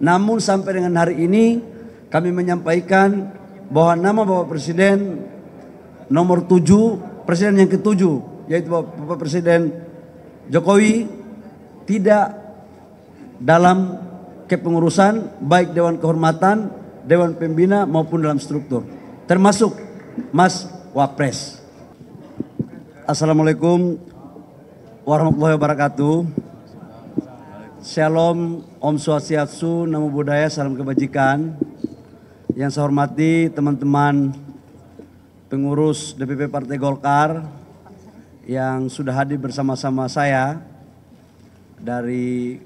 Namun sampai dengan hari ini kami menyampaikan bahwa nama Bapak Presiden nomor 7, Presiden yang ke-7, yaitu Bapak Presiden Jokowi, tidak dalam kepengurusan baik Dewan Kehormatan, Dewan Pembina maupun dalam struktur, termasuk Mas Wapres. Assalamualaikum warahmatullahi wabarakatuh. Shalom, Om Swastiastu, Namo Buddhaya, salam kebajikan. Yang saya hormati teman-teman pengurus DPP Partai Golkar yang sudah hadir bersama-sama saya dari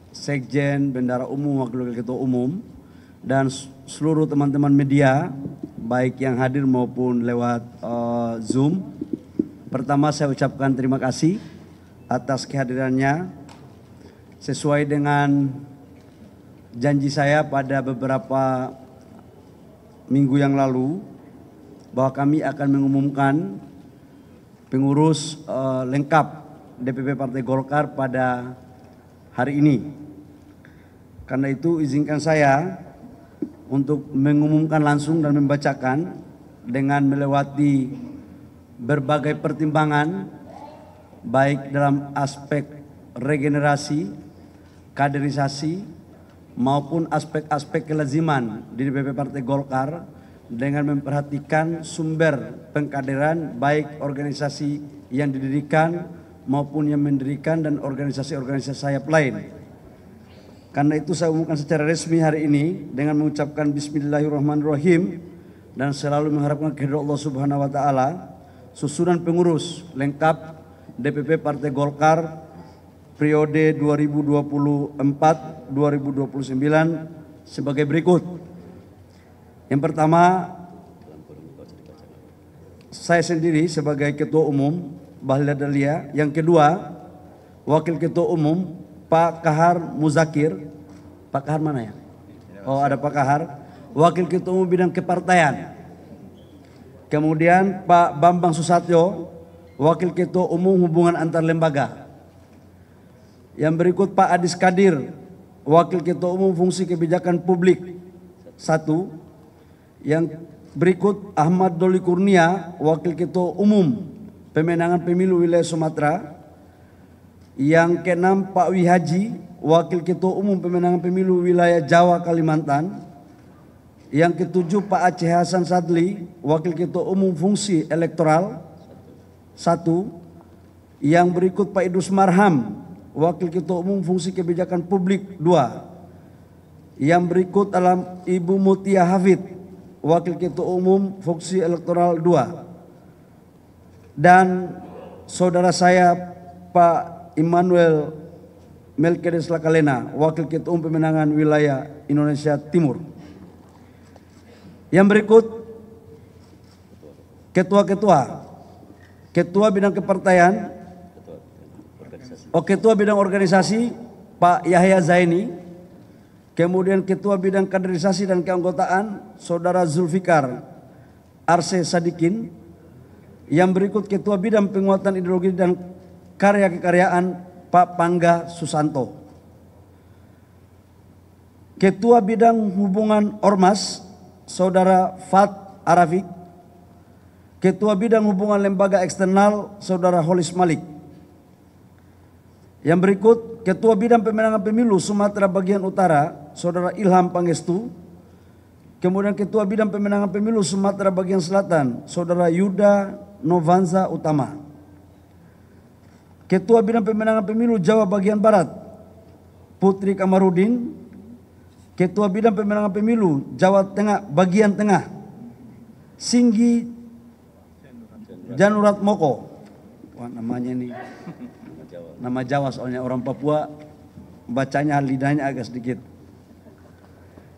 Sekjen, Bendara Umum, Wakil Ketua Umum, dan seluruh teman-teman media, baik yang hadir maupun lewat Zoom. Pertama saya ucapkan terima kasih atas kehadirannya. Sesuai dengan janji saya pada beberapa minggu yang lalu, bahwa kami akan mengumumkan pengurus lengkap DPP Partai Golkar pada hari ini. Karena itu izinkan saya untuk mengumumkan langsung dan membacakan dengan melewati berbagai pertimbangan, baik dalam aspek regenerasi, kaderisasi, maupun aspek-aspek kelaziman di DPP Partai Golkar dengan memperhatikan sumber pengkaderan baik organisasi yang didirikan maupun yang mendirikan dan organisasi-organisasi sayap lain. Karena itu saya umumkan secara resmi hari ini dengan mengucapkan Bismillahirrahmanirrahim dan selalu mengharapkan kehendak Allah Subhanahu wa taala. Susunan pengurus lengkap DPP Partai Golkar periode 2024-2029 sebagai berikut. Yang pertama, saya sendiri sebagai Ketua Umum Bahlil Dahlia. Yang kedua, Wakil Ketua Umum Pak Kahar Muzakir. Pak Kahar mana ya? Oh, ada Pak Kahar. Wakil Ketua Umum Bidang Kepartaian. Kemudian Pak Bambang Susatyo, Wakil Ketua Umum Hubungan Antar Lembaga. Yang berikut Pak Adis Kadir, Wakil Ketua Umum Fungsi Kebijakan Publik 1. Yang berikut Ahmad Doli Kurnia, Wakil Ketua Umum Pemenangan Pemilu Wilayah Sumatera. Yang keenam Pak Wihaji, Wakil Ketua Umum Pemenangan Pemilu Wilayah Jawa Kalimantan. Yang ketujuh Pak Aceh Hasan Sadli, Wakil Ketua Umum Fungsi Elektoral 1. Yang berikut Pak Idrus Marham, Wakil Ketua Umum Fungsi Kebijakan Publik 2. Yang berikut adalah Ibu Mutia Hafid, Wakil Ketua Umum Fungsi Elektoral 2. Dan saudara saya Pak Immanuel Melkiades Lakalena, Wakil Ketua Umum Pemenangan Wilayah Indonesia Timur. Yang berikut ketua-ketua, Ketua Bidang Kepartaian, Ketua Bidang Organisasi Pak Yahya Zaini. Kemudian Ketua Bidang Kaderisasi dan Keanggotaan Saudara Zulfikar Arse Sadikin. Yang berikut Ketua Bidang Penguatan Ideologi dan Karya Kekaryaan Pak Pangga Susanto. Ketua Bidang Hubungan Ormas Saudara Fat Arafik. Ketua Bidang Hubungan Lembaga Eksternal Saudara Holis Malik. Yang berikut Ketua Bidang Pemenangan Pemilu Sumatera Bagian Utara Saudara Ilham Pangestu. Kemudian Ketua Bidang Pemenangan Pemilu Sumatera Bagian Selatan Saudara Yuda Novanza Utama. Ketua Bidang Pemenangan Pemilu Jawa Bagian Barat Putri Kamarudin. Ketua Bidang Pemenangan Pemilu Jawa Tengah Bagian Tengah Singgi Janurat Moko. Wah, namanya ini nama Jawa soalnya orang Papua bacanya lidahnya agak sedikit.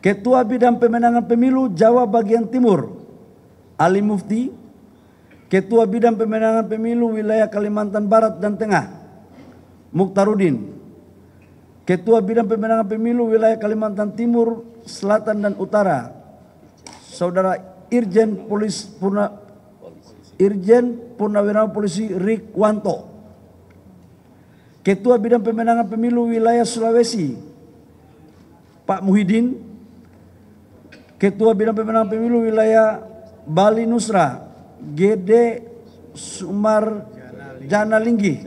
Ketua Bidang Pemenangan Pemilu Jawa Bagian Timur Ali Mufti. Ketua Bidang Pemenangan Pemilu Wilayah Kalimantan Barat dan Tengah Mukhtarudin. Ketua Bidang Pemenangan Pemilu Wilayah Kalimantan Timur, Selatan dan Utara Saudara Irjen Purnawirawan Polisi Rikwanto. Ketua Bidang Pemenangan Pemilu Wilayah Sulawesi Pak Muhyiddin. Ketua Bidang Pemenangan Pemilu Wilayah Bali Nusra, Gede Sumar Jana Linggi.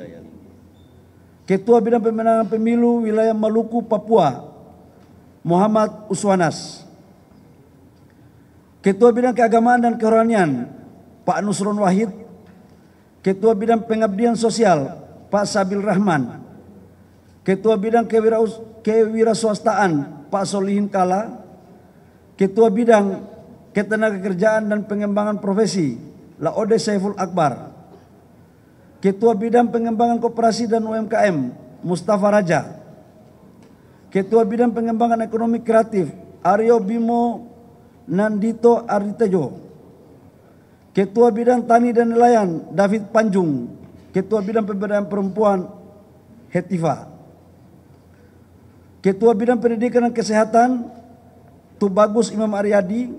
Ketua Bidang Pemenangan Pemilu Wilayah Maluku Papua, Muhammad Uswanas. Ketua Bidang Keagamaan dan Kerohanian, Pak Nusron Wahid. Ketua Bidang Pengabdian Sosial, Pak Sabil Rahman. Ketua Bidang Kewirausahaan, Pak Solihin Kala. Ketua Bidang Ketenagakerjaan dan Pengembangan Profesi, Laode Saiful Akbar. Ketua Bidang Pengembangan Koperasi dan UMKM, Mustafa Raja. Ketua Bidang Pengembangan Ekonomi Kreatif, Aryo Bimo Nandito Aritejo. Ketua Bidang Tani dan Nelayan, David Panjung. Ketua Bidang Pemberdayaan Perempuan, Hetiva. Ketua Bidang Pendidikan dan Kesehatan, Tubagus Imam Aryadi.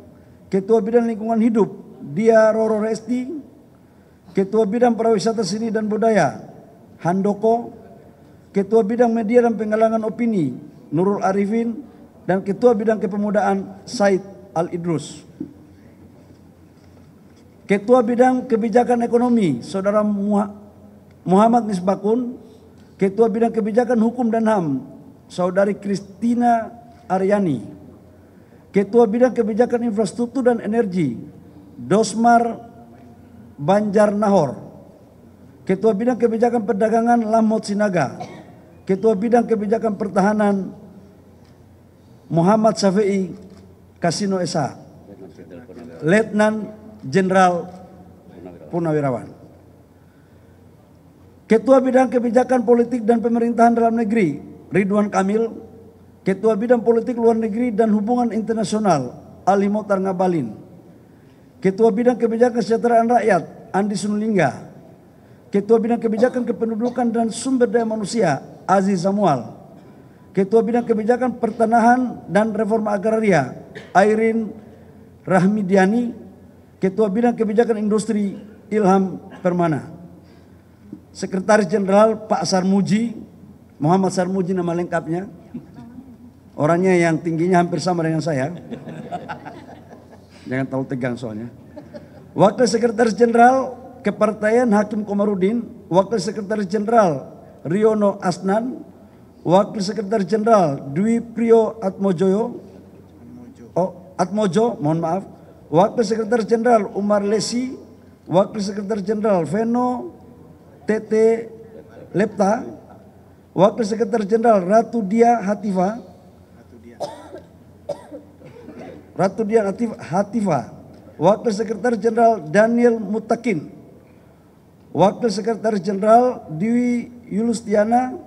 Ketua Bidang Lingkungan Hidup, Dia Roro Resti. Ketua Bidang Pariwisata Seni dan Budaya, Handoko. Ketua Bidang Media dan Penggalangan Opini, Nurul Arifin. Dan Ketua Bidang Kepemudaan, Said Al-Idrus. Ketua Bidang Kebijakan Ekonomi, Saudara Muhammad Misbakun. Ketua Bidang Kebijakan Hukum dan HAM, Saudari Kristina Aryani. Ketua Bidang Kebijakan Infrastruktur dan Energi, Dosmar Banjar Nahor. Ketua Bidang Kebijakan Perdagangan, Lamot Sinaga. Ketua Bidang Kebijakan Pertahanan, Muhammad Syafi'i Kasino Esa. Letnan Jenderal Purnawirawan. Ketua Bidang Kebijakan Politik dan Pemerintahan Dalam Negeri, Ridwan Kamil. Ketua Bidang Politik Luar Negeri dan Hubungan Internasional, Ali Mokhtar Ngabalin. Ketua Bidang Kebijakan Kesejahteraan Rakyat, Andi Sunulingga. Ketua Bidang Kebijakan Kependudukan dan Sumber Daya Manusia, Aziz Samual. Ketua Bidang Kebijakan Pertanahan dan Reforma Agraria, Airin Rahmidiani. Ketua Bidang Kebijakan Industri, Ilham Permana. Sekretaris Jenderal, Pak Sarmuji, Muhammad Sarmuji nama lengkapnya. Orangnya yang tingginya hampir sama dengan saya. Jangan terlalu tegang soalnya. Wakil Sekretaris Jenderal Kepartaian, Hakim Komarudin. Wakil Sekretaris Jenderal, Riono Asnan. Wakil Sekretaris Jenderal, Dwi Priyo Atmojo, mohon maaf. Wakil Sekretaris Jenderal Umar Lesi. Wakil Sekretaris Jenderal Veno Tete Lepta. Wakil Sekretaris Jenderal Ratu Dia Hatifa. Wakil Sekretaris Jenderal Daniel Mutakin. Wakil Sekretaris Jenderal Dewi Yulustiana.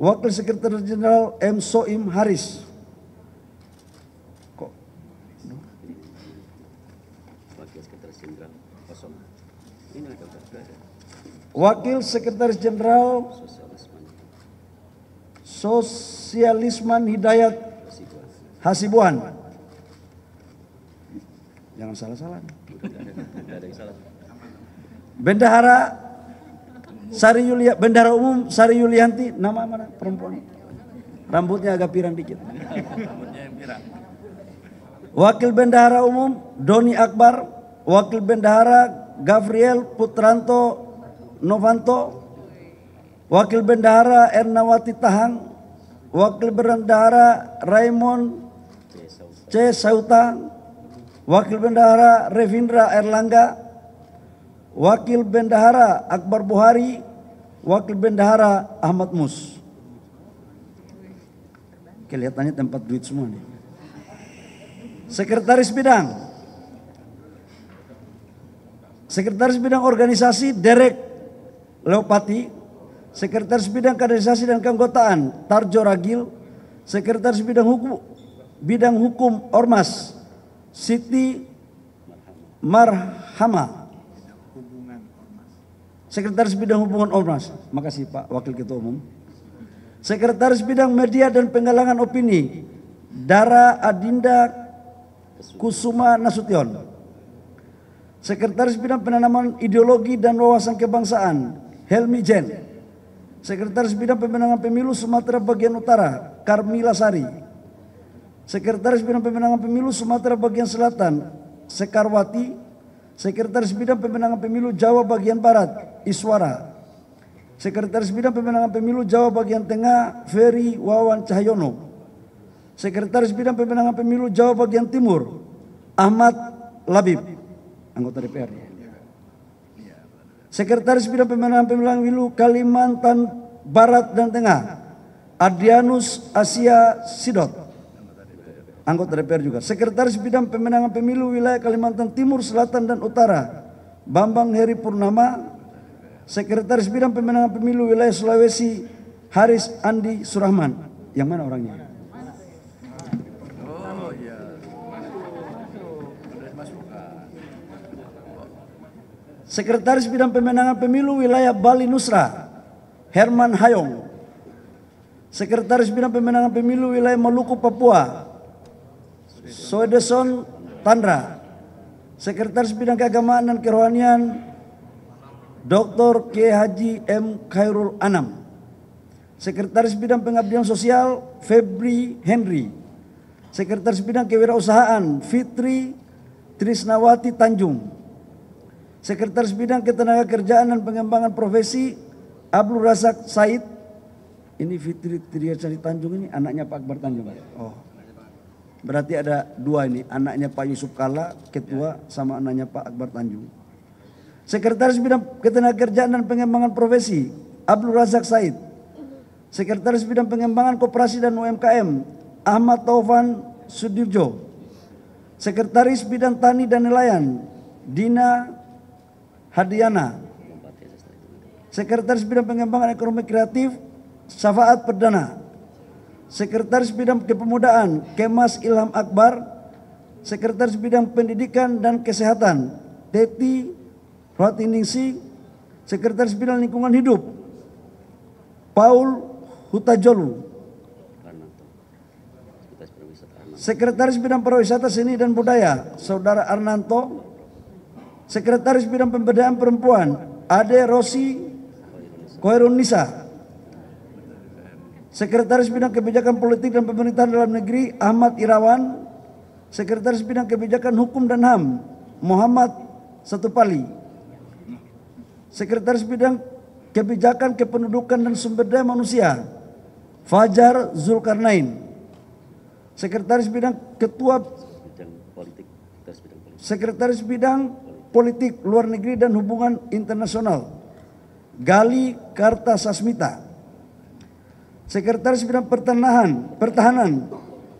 Wakil Sekretaris Jenderal M. Soim Haris. Wakil Sekretaris Jenderal Sosialisman Hidayat Hasibuan. Jangan salah-salah. Bendahara Bendahara Umum Sari Yulianti, nama mana perempuan? Rambutnya agak pirang dikit. Wakil Bendahara Umum Doni Akbar. Wakil Bendahara Gavriel Putranto Novanto. Wakil Bendahara Ernawati Tahang. Wakil Bendahara Raymond C. Sauta. Wakil Bendahara Revindra Erlangga. Wakil Bendahara Akbar Buhari. Wakil Bendahara Ahmad Mus. Kelihatannya tempat duit semua nih. Sekretaris Bidang Organisasi Derek Leopati. Sekretaris Bidang Kaderisasi dan Keanggotaan Tarjo Ragil. Sekretaris Bidang Hukum Ormas Siti Marhama. Sekretaris Bidang Hubungan Ormas. Makasih Pak Wakil Ketua Umum. Sekretaris Bidang Media dan Penggalangan Opini Dara Adinda Kusuma Nasution. Sekretaris Bidang Penanaman Ideologi dan Wawasan Kebangsaan Helmi Jen. Sekretaris Bidang Pemenangan Pemilu Sumatera Bagian Utara Karmila Sari. Sekretaris Bidang Pemenangan Pemilu Sumatera Bagian Selatan, Sekarwati. Sekretaris Bidang Pemenangan Pemilu Jawa Bagian Barat, Iswara. Sekretaris Bidang Pemenangan Pemilu Jawa Bagian Tengah, Ferry Wawan Cahyono. Sekretaris Bidang Pemenangan Pemilu Jawa Bagian Timur, Ahmad Labib, anggota DPR. Sekretaris Bidang Pemenangan Pemilu Kalimantan Barat dan Tengah, Adrianus Asia Sidot, anggota DPR juga. Sekretaris Bidang Pemenangan Pemilu Wilayah Kalimantan Timur, Selatan dan Utara, Bambang Heri Purnama. Sekretaris Bidang Pemenangan Pemilu Wilayah Sulawesi, Haris Andi Surahman. Yang mana orangnya? Sekretaris Bidang Pemenangan Pemilu Wilayah Bali Nusra, Herman Hayong. Sekretaris Bidang Pemenangan Pemilu Wilayah Maluku Papua, Soedeson Tandra. Sekretaris Bidang Keagamaan dan Kerohanian, Dr. K. Haji M. Khairul Anam. Sekretaris Bidang Pengabdian Sosial, Febri Henry. Sekretaris Bidang Kewirausahaan, Fitri Trisnawati Tanjung. Sekretaris Bidang Ketenagakerjaan dan Pengembangan Profesi, Abdul Razak Said. Ini Fitri Trisnawati Tanjung ini anaknya Pak Akbar Tanjung. Oh, berarti ada dua ini, anaknya Pak Yusuf Kalla, ketua, sama anaknya Pak Akbar Tanjung. Sekretaris Bidang Ketenagakerjaan dan Pengembangan Profesi, Abdul Razak Said. Sekretaris Bidang Pengembangan Koperasi dan UMKM, Ahmad Taufan Sudirjo. Sekretaris Bidang Tani dan Nelayan, Dina Hadiana. Sekretaris Bidang Pengembangan Ekonomi Kreatif, Syafaat Perdana. Sekretaris Bidang Kepemudaan, Kemas Ilham Akbar. Sekretaris Bidang Pendidikan dan Kesehatan, Teti Rohatiningsi. Sekretaris Bidang Lingkungan Hidup, Paul Hutajolu. Sekretaris Bidang Pariwisata Seni dan Budaya, Saudara Arnanto. Sekretaris Bidang Pemberdayaan Perempuan, Ade Rosi Koirunisa. Sekretaris Bidang Kebijakan Politik dan Pemerintahan Dalam Negeri, Ahmad Irawan. Sekretaris Bidang Kebijakan Hukum dan HAM, Muhammad Satupali. Sekretaris Bidang Kebijakan Kependudukan dan Sumber Daya Manusia, Fajar Zulkarnain. Sekretaris Bidang Sekretaris Bidang Politik Luar Negeri dan Hubungan Internasional, Gali Kartasasmita. Sekretaris Bidang Pertahanan,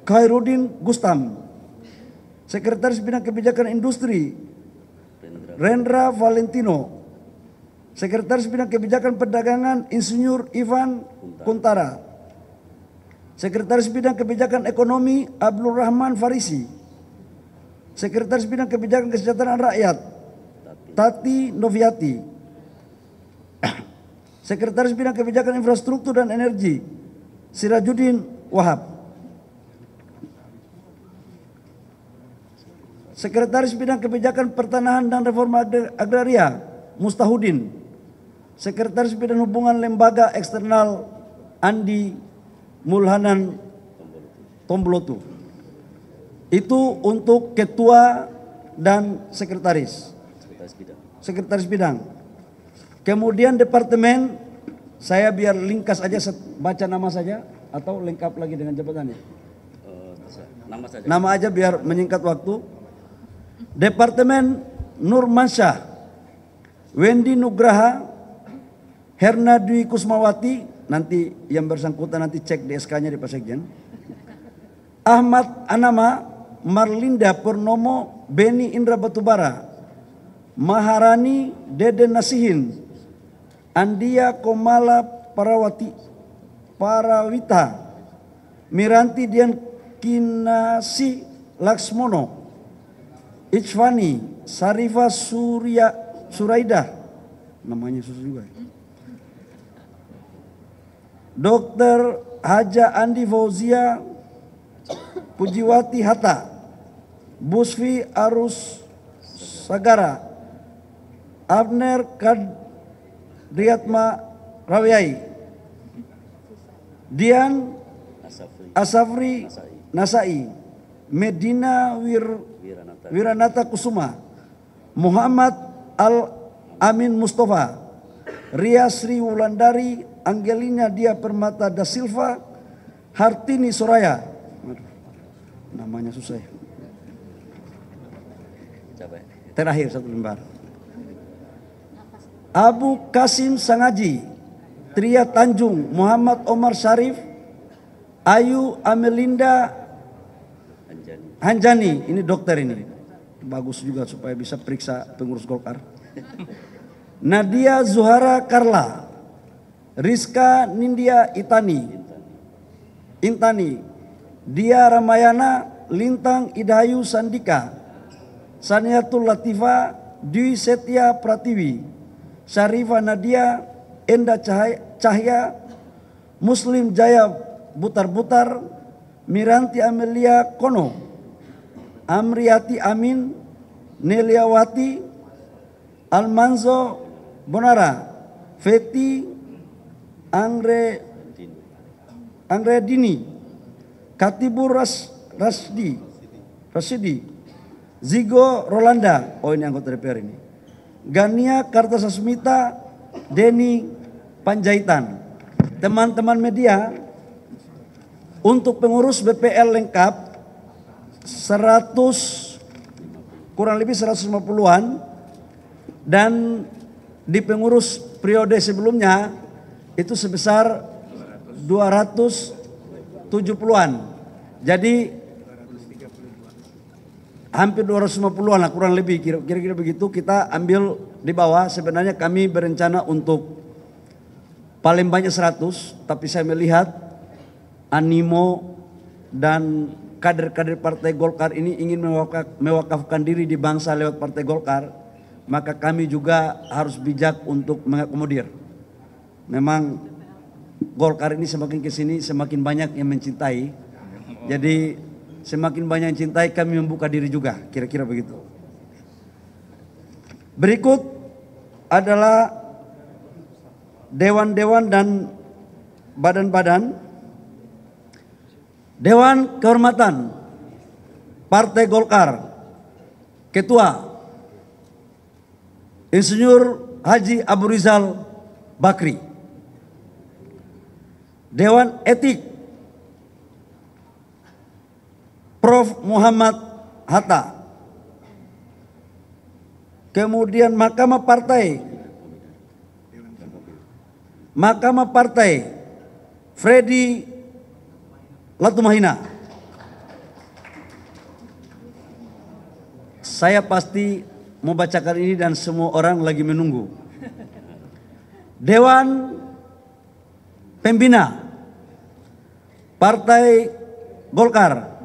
Khairuddin Gustam. Sekretaris Bidang Kebijakan Industri, Rendra Valentino. Sekretaris Bidang Kebijakan Perdagangan, Insinyur Ivan Kuntara. Sekretaris Bidang Kebijakan Ekonomi, Abdul Rahman Farisi. Sekretaris Bidang Kebijakan Kesejahteraan Rakyat, Tati Noviati. Sekretaris Bidang Kebijakan Infrastruktur dan Energi, Sirajuddin Wahab. Sekretaris Bidang Kebijakan Pertanahan dan Reforma Agraria, Mustahudin. Sekretaris Bidang Hubungan Lembaga Eksternal, Andi Mulhanan Tombolotu. Itu untuk ketua dan sekretaris. Sekretaris Bidang. Kemudian departemen, saya biar ringkas aja baca nama saja atau lengkap lagi dengan jabatannya. Nama saja. Nama aja biar menyingkat waktu. Departemen Nurmansyah, Wendy Nugraha, Herna Dwi Kusmawati, nanti yang bersangkutan nanti cek di SK-nya di Pak Sekjen. Ahmad Anama, Marlinda Purnomo, Beni Indra Batubara, Maharani Deden Nasihin, Andia Komala Parawita, Miranti Dian Kinasi Laksmono, Ichvani Sarifa Suraidah, namanya susah juga. Dr. Haja Andi Fauzia Pujiwati Hatta, Busfi Arus Sagara, Abner Kadriatma Rawiai, Dian Asafri Nasai, Medina Wiranata. Wiranata Kusuma, Muhammad Al-Amin Mustafa, Ria Sri Wulandari, Angelina Dia Permata da Silva, Hartini Soraya. Namanya susah ya. Terakhir satu lembar. Abu Kasim Sangaji, Tria Tanjung, Muhammad Omar Syarif, Ayu Amelinda Hanjani, ini dokter ini. Bagus juga supaya bisa periksa pengurus Golkar. Nadia Zuhara Karla, Rizka Nindya Intani, Dia Ramayana, Lintang Idayu Sandika, Saniatul Latifa, Dwi Setia Pratiwi, Syarifa Nadia, Enda Cahya, Muslim Jaya Butar-Butar, Miranti Amelia Kono, Amriati Amin, Neliawati, Almanzo Bonara, Feti Angredini, Katibur Rasidi, Zigo Rolanda, oh ini anggota DPR ini, Gania Kartasasmita, Deni Panjaitan. Teman-teman media, untuk pengurus BPL lengkap kurang lebih 150-an, dan di pengurus periode sebelumnya itu sebesar 270-an. Jadi hampir 250-an lah kurang lebih, kira-kira begitu kita ambil di bawah. Sebenarnya kami berencana untuk paling banyak 100, tapi saya melihat animo dan kader-kader Partai Golkar ini ingin mewakafkan diri di bangsa lewat Partai Golkar, maka kami juga harus bijak untuk mengakomodir. Memang Golkar ini semakin kesini semakin banyak yang mencintai, jadi semakin banyak yang cintai kami membuka diri juga, kira-kira begitu. Berikut adalah dewan-dewan dan badan-badan. Dewan Kehormatan Partai Golkar, Ketua Insinyur Haji Abu Rizal Bakri. Dewan Etik Prof. Muhammad Hatta. Kemudian Mahkamah Partai Freddy Latumahina. Saya pasti mau bacakan ini dan semua orang lagi menunggu. Dewan Pembina Partai Golkar,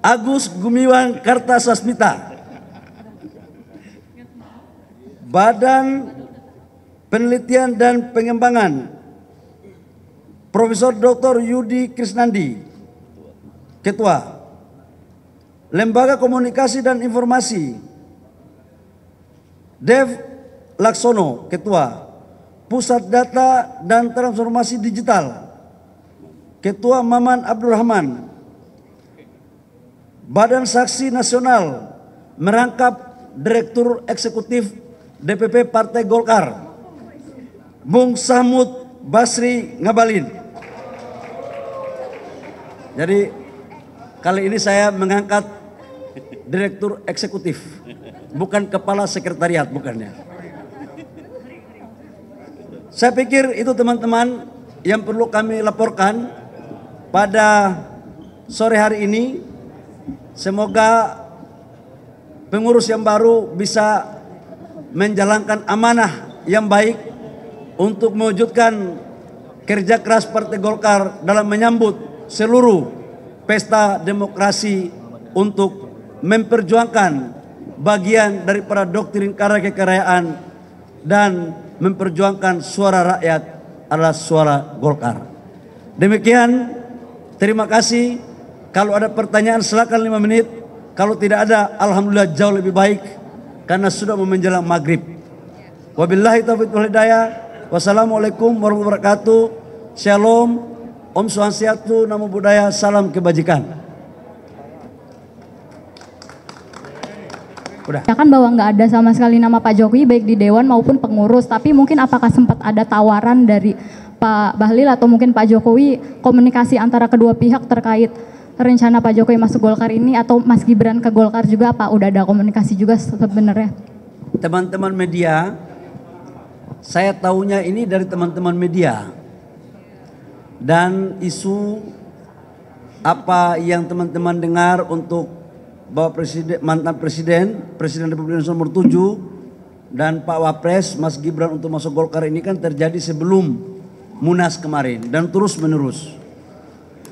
Agus Gumiwang Kartasasmita. Badan Penelitian dan Pengembangan Profesor Dr. Yudi Krisnandi, Ketua. Lembaga Komunikasi dan Informasi Dev Laksono, Ketua. Pusat Data dan Transformasi Digital, Ketua Maman Abdurrahman. Badan Saksi Nasional merangkap Direktur Eksekutif DPP Partai Golkar, Bung Samud Basri Ngabalin. Jadi kali ini saya mengangkat Direktur Eksekutif, bukan Kepala Sekretariat, bukannya. Saya pikir itu teman-teman yang perlu kami laporkan pada sore hari ini. Semoga pengurus yang baru bisa menjalankan amanah yang baik untuk mewujudkan kerja keras Partai Golkar dalam menyambut seluruh pesta demokrasi untuk memperjuangkan bagian daripada doktrin karya kekayaan dan memperjuangkan suara rakyat adalah suara Golkar. Demikian, terima kasih. Kalau ada pertanyaan silakan 5 menit. Kalau tidak ada, alhamdulillah jauh lebih baik karena sudah mau menjelang maghrib. Wabillahi taufiq wal hidayah. Wassalamualaikum warahmatullahi wabarakatuh. Shalom, Om Swastiastu, Namo Buddhaya, salam kebajikan. Udah. Ya kan bahwa nggak ada sama sekali nama Pak Jokowi baik di Dewan maupun pengurus, tapi mungkin apakah sempat ada tawaran dari Pak Bahlil atau mungkin Pak Jokowi komunikasi antara kedua pihak terkait rencana Pak Jokowi masuk Golkar ini, atau Mas Gibran ke Golkar juga, apa udah ada komunikasi juga sebenarnya? Teman-teman media, saya tahunya ini dari teman-teman media. Dan isu apa yang teman-teman dengar untuk bahwa mantan presiden Republik Indonesia nomor 7 dan Pak Wapres Mas Gibran untuk masuk Golkar ini kan terjadi sebelum Munas kemarin dan terus menerus.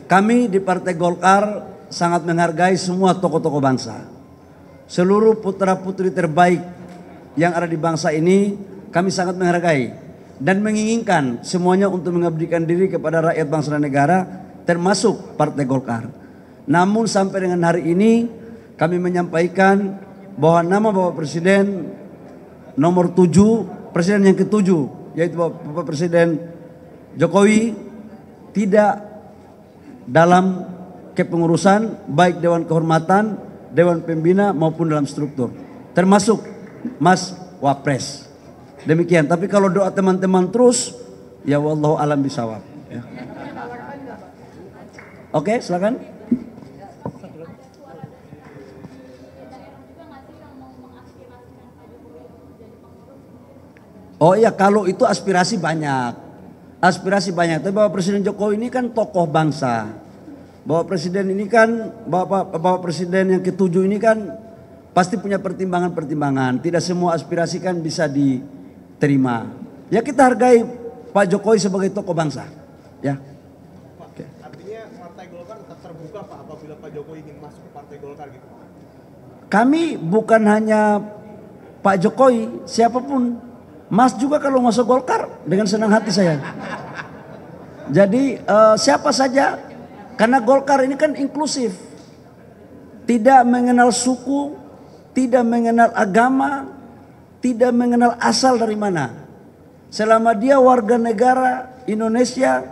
Kami di Partai Golkar sangat menghargai semua tokoh-tokoh bangsa. Seluruh putra-putri terbaik yang ada di bangsa ini kami sangat menghargai dan menginginkan semuanya untuk mengabdikan diri kepada rakyat bangsa dan negara, termasuk Partai Golkar. Namun sampai dengan hari ini kami menyampaikan bahwa nama Bapak Presiden nomor 7, Presiden yang ke-7, yaitu Bapak Presiden Jokowi, tidak dalam kepengurusan baik Dewan Kehormatan, Dewan Pembina maupun dalam struktur, termasuk Mas Wapres. Demikian. Tapi kalau doa teman-teman terus, ya wallahu alam bisawab. Ya. Oke, silakan. Oh iya, kalau itu aspirasi banyak. Aspirasi banyak. Tapi Bapak Presiden Jokowi ini kan tokoh bangsa. Bapak Presiden ini kan, Bapak Presiden yang ke-7 ini kan pasti punya pertimbangan-pertimbangan. Tidak semua aspirasi kan bisa diterima. Ya kita hargai Pak Jokowi sebagai tokoh bangsa. Ya. Pak, artinya Partai Golkar tetap terbuka Pak apabila Pak Jokowi ingin masuk ke Partai Golkar gitu. Kami bukan hanya Pak Jokowi, siapapun. Mas juga kalau masuk Golkar dengan senang hati saya. Jadi siapa saja, karena Golkar ini kan inklusif. Tidak mengenal suku, tidak mengenal agama, tidak mengenal asal dari mana. Selama dia warga negara Indonesia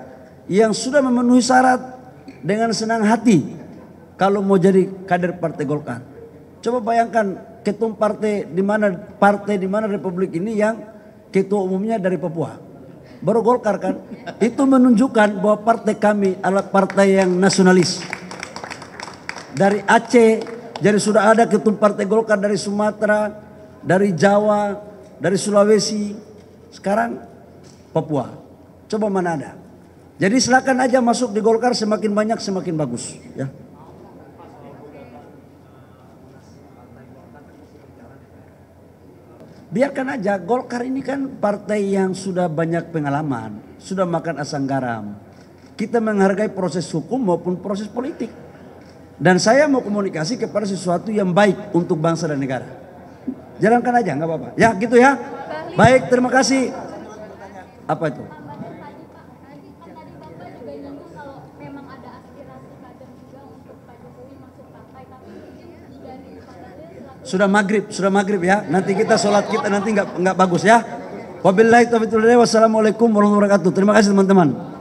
yang sudah memenuhi syarat, dengan senang hati kalau mau jadi kader Partai Golkar. Coba bayangkan ketum partai di mana Republik ini yang ketua umumnya dari Papua, baru Golkar kan. Itu menunjukkan bahwa partai kami adalah partai yang nasionalis. Dari Aceh, jadi sudah ada ketum Partai Golkar dari Sumatera, dari Jawa, dari Sulawesi, sekarang Papua. Coba mana ada. Jadi silakan aja masuk di Golkar, semakin banyak semakin bagus. Ya. Biarkan aja, Golkar ini kan partai yang sudah banyak pengalaman, sudah makan asam garam. Kita menghargai proses hukum maupun proses politik. Dan saya mau komunikasi kepada sesuatu yang baik untuk bangsa dan negara. Jalankan aja, nggak apa-apa. Ya gitu ya. Baik, terima kasih. Apa itu? Sudah maghrib ya. Nanti kita sholat kita nanti nggak bagus ya. Wabillahi taufiq wal hidayah. Wassalamualaikum warahmatullahi wabarakatuh. Terima kasih teman-teman.